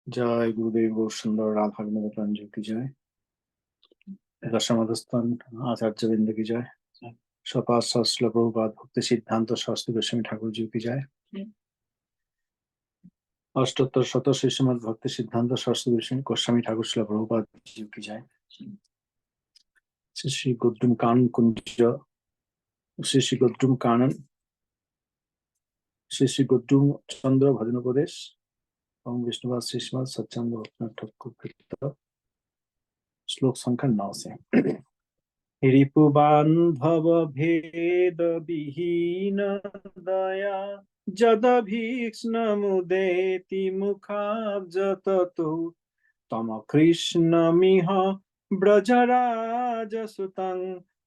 जय गुरुदेव गौर सुंदर राधा विनोद रंजू की जय। दशमधस्तन आचार्य बिंद की जय। स्वपाद शास्त्र प्रभुपाद भक्ति सिद्धांत शास्त्री गोस्वामी ठाकुर जी की जय। अष्टोत्तर शत श्रीमद भक्ति सिद्धांत शास्त्री गोस्वामी ठाकुर श्री प्रभुपाद जी की जय। श्री श्री गोद्रुम कानन कुंज, श्री श्री गोद्रुम कानन, श्री श्री गोद्रुम चंद्र भजनोपदेश ओम विष्णुवाद श्रीमद सच्चंद भक्तनाथ ठाकुर श्लोक संख्या 9 से। रिपुबान्धव भेद विहीन दया जदभीक्ष्णमुदेति मुखाब्जततो तम कृष्णमिह ब्रजराजसुतं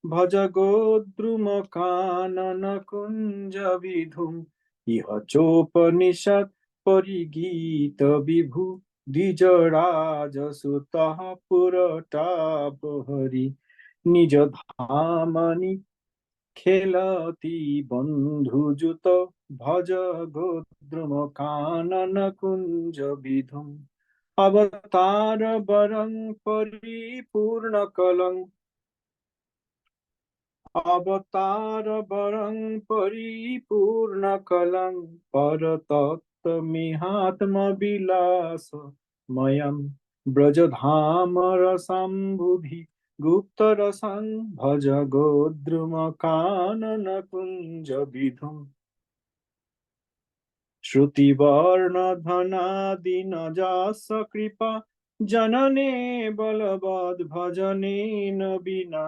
भज गोद्रुमकाननकुञ्जविधुम् इह चोपनिषत् परिगीत विभु द्विजराजसुतः पुरटापहरि निज धामनि खेलति बन्धुजुत भज गोद्रुम कानन कुंज विधुम अवतार वरं परिपूर्ण कलं अवतार वरं परिपूर्ण कलं परतत्त्वमिहात्म विलास मयं ब्रजधाम रसंबुधि गुप्त रसं भज गोद्रुम कानन कुंज विधुम श्रुतिवर्ण धनादीन जास कृपा जनने बलवद् भजनेन विना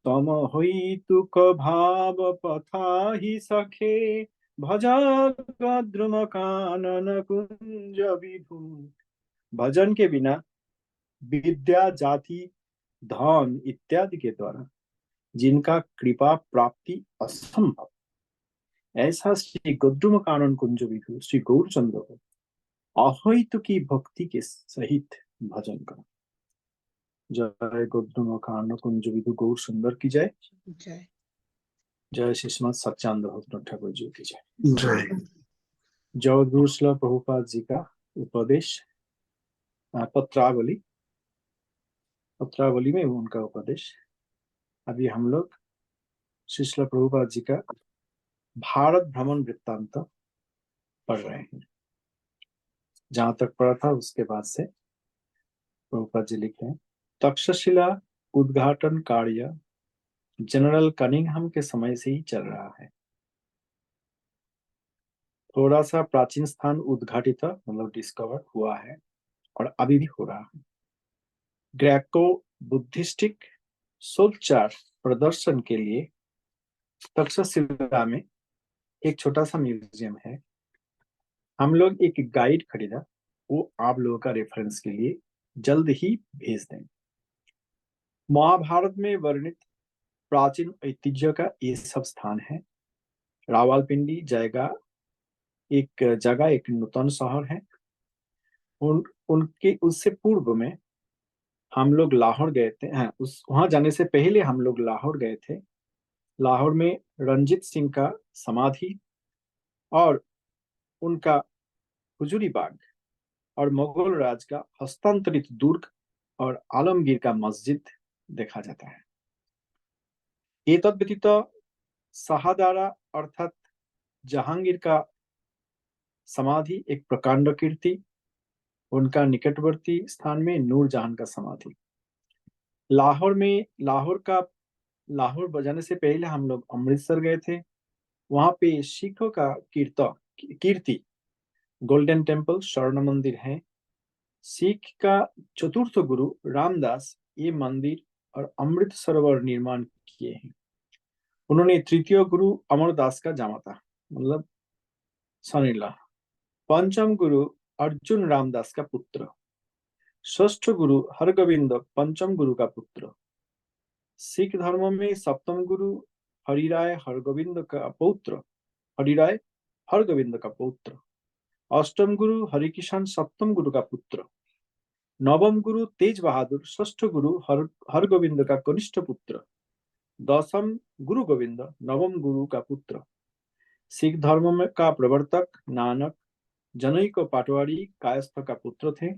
तम होइतुक भाव पथा हि सखे भज गोद्रुम कानन कुंज विधुम। भजन के बिना विद्या जाति धन इत्यादि के द्वारा जिनका कृपा प्राप्ति असंभव, ऐसा श्री गोद्रुम कानन कुंज विधु श्री गौरचंद्र को अहैतु की भक्ति के सहित भजन करो। जय गोद्रुम कानन कुंज विधु गौर सुंदर की जय। जय जय श्रीमद सच्चानंद भक्तनाथ ठाकुर जी की जय। जय जगद्गुरु श्रील प्रभुपाद जी का उपदेश पत्रावली में उनका उपदेश। अभी हम लोग श्री श्रील प्रभुपाद जी का भारत भ्रमण वृत्तांत पढ़ रहे हैं। जहां तक पढ़ा था उसके बाद से प्रभुपाद जी लिखे हैं, तक्षशिला उद्घाटन कार्य जनरल कनिंघम के समय से ही चल रहा है। थोड़ा सा प्राचीन स्थान उद्घाटित मतलब डिस्कवर हुआ है और अभी भी हो रहा है। ग्रेको बुद्धिस्टिक सोल्चार प्रदर्शन के लिए तक्षशिला में एक छोटा सा म्यूजियम है। हम लोग एक गाइड खरीदा, वो आप लोगों का रेफरेंस के लिए जल्द ही भेज देंगे। महाभारत में वर्णित प्राचीन ऐतिह्य का ये सब स्थान है। रावलपिंडी एक नूतन शहर है। उनके उससे पूर्व में हम लोग लाहौर गए थे। वहां जाने से पहले हम लोग लाहौर गए थे। लाहौर में रंजीत सिंह का समाधि और उनका हुजूरी बाग और मुगल राज का हस्तांतरित दुर्ग और आलमगीर का मस्जिद देखा जाता है। ये तद व्यतीत शाहदारा अर्थात जहांगीर का समाधि एक प्रकांड कीर्ति, उनका निकटवर्ती स्थान में नूरजहां का समाधि। लाहौर बजाने से पहले हम लोग अमृतसर गए थे। वहां पे सिखों का कीर्ति गोल्डन टेम्पल स्वर्ण मंदिर है। सिख का चतुर्थ गुरु रामदास ये मंदिर और अमृत सरोवर निर्माण किए हैं। उन्होंने तृतीय गुरु अमरदास का जामाता मतलब सनीला। पंचम गुरु अर्जुन रामदास का पुत्र। षष्ठ गुरु हरगोविंद पंचम गुरु का पुत्र। सिख धर्म में सप्तम गुरु हरिराय हरगोविंद का पौत्र। अष्टम गुरु हरिकिशन सप्तम गुरु का पुत्र। नवम गुरु तेज बहादुर षष्ठ गुरु हरगोविंद का कनिष्ठ पुत्र। दसम गुरु गोविंद नवम गुरु का पुत्र। सिख धर्म का प्रवर्तक नानक जनई को पाटवाड़ी कायस्थ का पुत्र थे।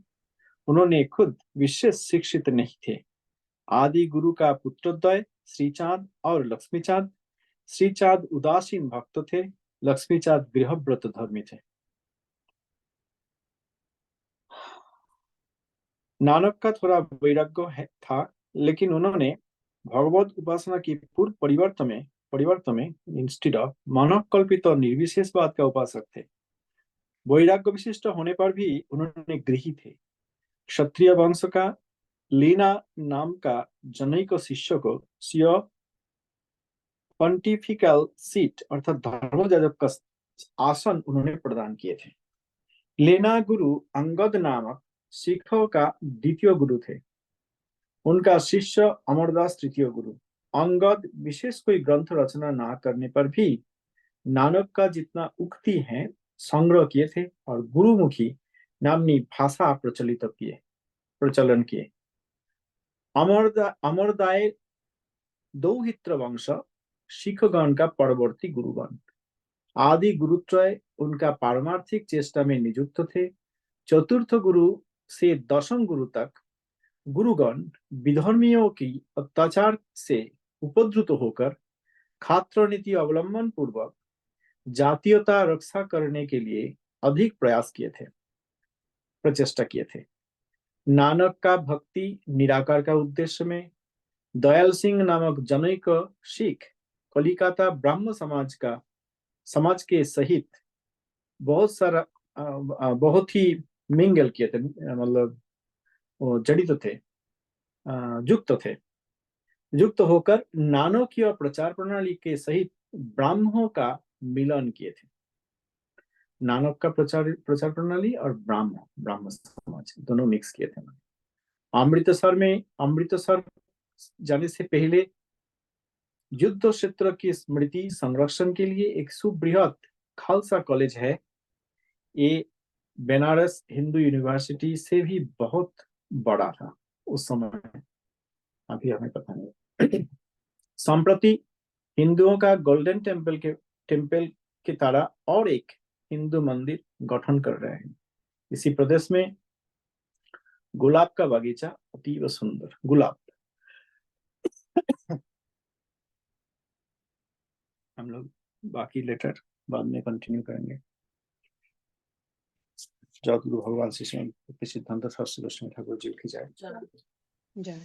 उन्होंने खुद विशेष शिक्षित नहीं थे। आदि गुरु का पुत्रद्वय श्रीचांद और लक्ष्मीचांद। श्रीचांद उदासीन भक्त थे, लक्ष्मीचांद गृहव्रत धर्मी थे। नानक का थोड़ा वैराग्य था, लेकिन उन्होंने भगवत उपासना की पूर्व परिवर्तन में इंस्टेड ऑफ मानव कल्पित और निर्विशेषवाद का उपासक थे। वैराग्य विशिष्ट होने पर भी उन्होंने गृही थे। क्षत्रिय वंश का लीना नाम का जनैक शिष्य को पंटिफिकल सीट अर्थात धर्मजाजक का आसन उन्होंने प्रदान किए थे। लेना गुरु अंगद नामक सिखों का द्वितीय गुरु थे। उनका शिष्य अमरदास तृतीय गुरु। अंगद विशेष कोई ग्रंथ रचना ना करने पर भी नानक का जितना उक्ति है संग्रह किए थे और गुरुमुखी नामनी भाषा प्रचलन किए। अमरदाय दौहित्र वंश सिखगण का परवर्ती गुरुगण। आदि गुरुत्रय उनका पारमार्थिक चेष्टा में नियुक्त थे। चतुर्थ गुरु से दशम गुरु तक गुरुगण विधर्मियों की अत्याचार से उपद्रुत होकर खात्र नीति अवलंबन पूर्वक जातीयता रक्षा करने के लिए अधिक प्रचेष्टा किए थे। नानक का भक्ति निराकार का उद्देश्य में दयाल सिंह नामक जनैक सिख कलिकाता ब्राह्म समाज के सहित बहुत ही मिंगल किए थे, मतलब जड़ित थे, युक्त होकर नानकीय प्रचार प्रणाली के सहित ब्राह्मणों का मिलन किए थे। नानक का प्रचार प्रणाली और ब्राह्म समाज दोनों मिक्स किए थे। अमृतसर जाने से पहले युद्ध क्षेत्र की स्मृति संरक्षण के लिए एक सुबृहत खालसा कॉलेज है। ये बनारस हिंदू यूनिवर्सिटी से भी बहुत बड़ा था उस समय, अभी हमें पता नहीं। संप्रति हिंदुओं का गोल्डन टेम्पल की तरह और एक हिंदू मंदिर गठन कर रहे हैं। इसी प्रदेश में गुलाब का बगीचा अतीव सुंदर। गुलाब हम लोग बाकी लेटर बाद में कंटिन्यू करेंगे। जगतगुरु भगवान श्री सिद्धांत शास्त्री गोस्वामी ठाकुर जी की जय। जय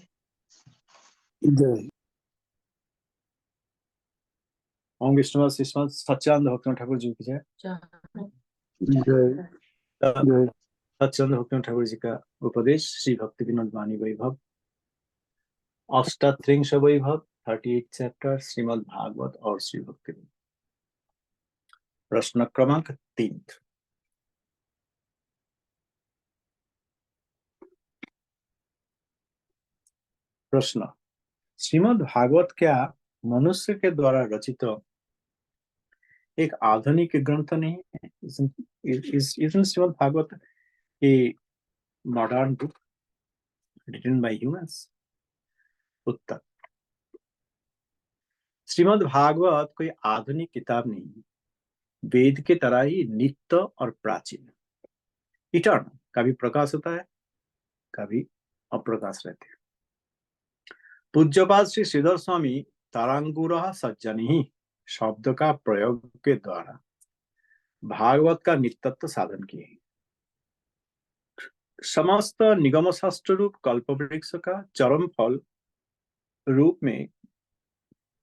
जय। ओम विष्णु श्रीमद सच्चिदानंद भक्ति ठाकुर जी की जय। जय। सच्चिदानंद भक्ति ठाकुर जी का उपदेश श्री भक्ति विनोद वाणी वैभव अष्टात्रिंश वैभव 38 चैप्टर श्रीमद् भागवत और श्री भक्ति। प्रश्न क्रमांक 3। प्रश्न, श्रीमद् भागवत क्या मनुष्य के द्वारा रचित एक आधुनिक ग्रंथ नहीं है? Isn't Shrimad Bhagavat a modern book written by humans? उत्तर, श्रीमद् भागवत कोई आधुनिक किताब नहीं है। वेद के तरह ही नित्य और प्राचीन, इटर्नल। कभी प्रकाश होता है, कभी अप्रकाश रहते हैं। पूज्यपाद श्री श्रीधर स्वामी तारांगुर सज्जनी शब्द का प्रयोग के द्वारा भागवत का नित्यत्व साधन किए। समस्त निगम शास्त्र रूप कल्पवृक्ष का चरम फल रूप में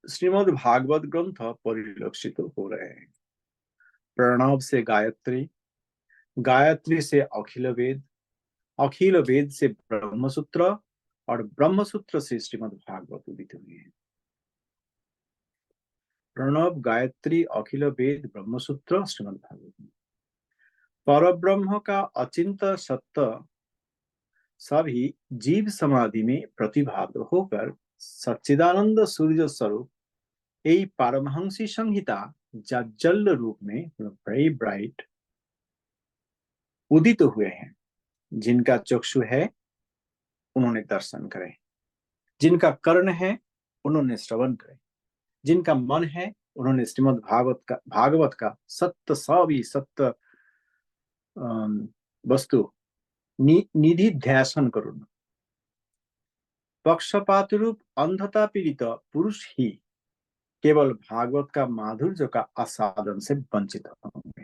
श्रीमद् भागवत ग्रंथ परिलक्षित हो रहे हैं। प्रणव से गायत्री, गायत्री से अखिल वेद, अखिल वेद से ब्रह्मसूत्र और ब्रह्मसूत्र से श्रीमद् भागवत उदित हुए हैं। प्रणव, गायत्री, अखिल वेद, ब्रह्मसूत्र, श्रीमद् भागवत। परब्रह्म का अचिंत सत्य सभी जीव समाधि में प्रतिभाग होकर सच्चिदानंद सूर्य स्वरूप यही पारमहंसी संहिता जाज्जल्य रूप में वेरी ब्राइट उदित हुए हैं। जिनका चक्षु है उन्होंने दर्शन करें, जिनका कर्ण है उन्होंने श्रवण करें, जिनका मन है उन्होंने श्रीमद् भागवत का सत्य सभी सत्य वस्तु निधि ध्यासन करुन। पक्षपात रूप अंधता पीड़ित पुरुष ही केवल भागवत का माधुर्य का आस्वादन से वंचित होंगे।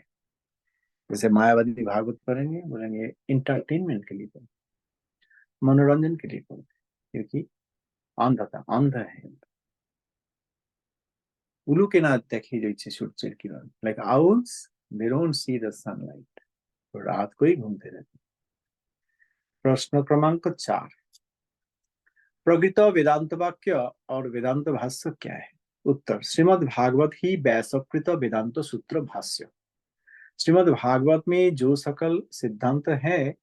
जैसे मायावादी भागवत पढ़ेंगे, बोलेंगे इंटरटेनमेंट के लिए पढ़ें, मनोरंजन के लिए पढ़ें, क्योंकि अंध है। उल्लू के ना देखी जाए सूर्य किरण, like owls they don't see the sunlight, तो रात को ही घूमते रहते। प्रश्न क्रमांक 4, प्रकृत वेदांत वाक्य और वेदांत भाष्य क्या है? उत्तर, श्रीमद् भागवत ही व्यासकृत वेदांत सूत्र भाष्य। श्रीमद् भागवत में जो सकल सिद्धांत है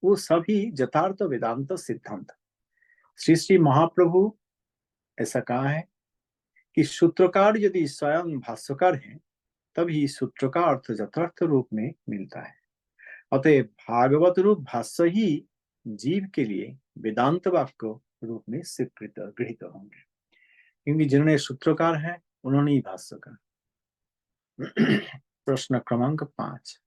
वो सभी यथार्थ वेदांत सिद्धांत। श्री श्री महाप्रभु ऐसा कहा है कि सूत्रकार यदि स्वयं भाष्यकार हैं तभी सूत्र का अर्थ यथार्थ रूप में मिलता है। अतः भागवत रूप भाष्य ही जीव के लिए वेदांत वाक्य रूप में स्वीकृत गृहीत होंगे, क्योंकि जिन्होंने सूत्रकार है उन्होंने ही भाष्यकार। प्रश्न क्रमांक 5,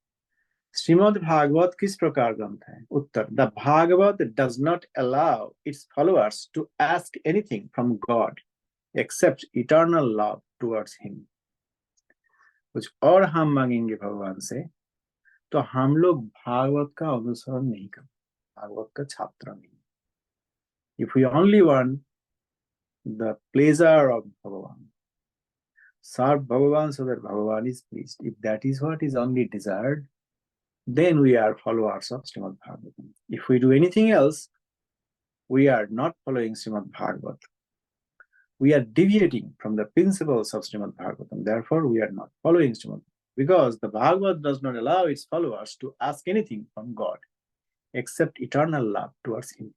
श्रीमद् भागवत किस प्रकार ग्रंथ है? उत्तर, the Bhagavata does not allow its followers to ask anything from God except eternal love towards him. कुछ और हम मांगेंगे भगवान से तो हम लोग भागवत का अनुसरण नहीं करते, भागवत का छात्र नहीं। If we only want the pleasure of Bhagavan, serve Bhagavan so that Bhagavan is pleased, if that is what is only desired, then we are followers of Srimad Bhagavatam. If we do anything else, we are not following Srimad Bhagavat. We are deviating from the principles of Srimad Bhagavatam. Therefore, we are not following Srimad Bhagavatam, because the Bhagavat does not allow its followers to ask anything from God except eternal love towards Him.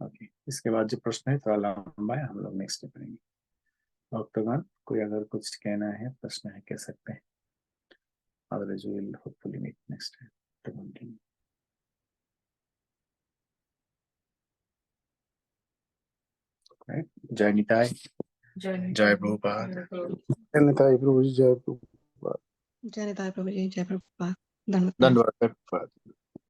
Okay, इसके बाद जो प्रश्न है थोड़ा लंबा है, हम लोग नेक्स्ट में पढ़ेंगे। भक्तगण, कोई अगर कुछ कहना है, प्रश्न है, कह सकते हैं। Otherwise we will hopefully meet next time to continue. जय निताय, जय प्रभुपाद। जय निताय प्रभु जी, जय प्रभुपाद। जय निताय प्रभु जी, जय प्रभुपाद। धन्यवाद। धन्यवाद प्रभुपाद।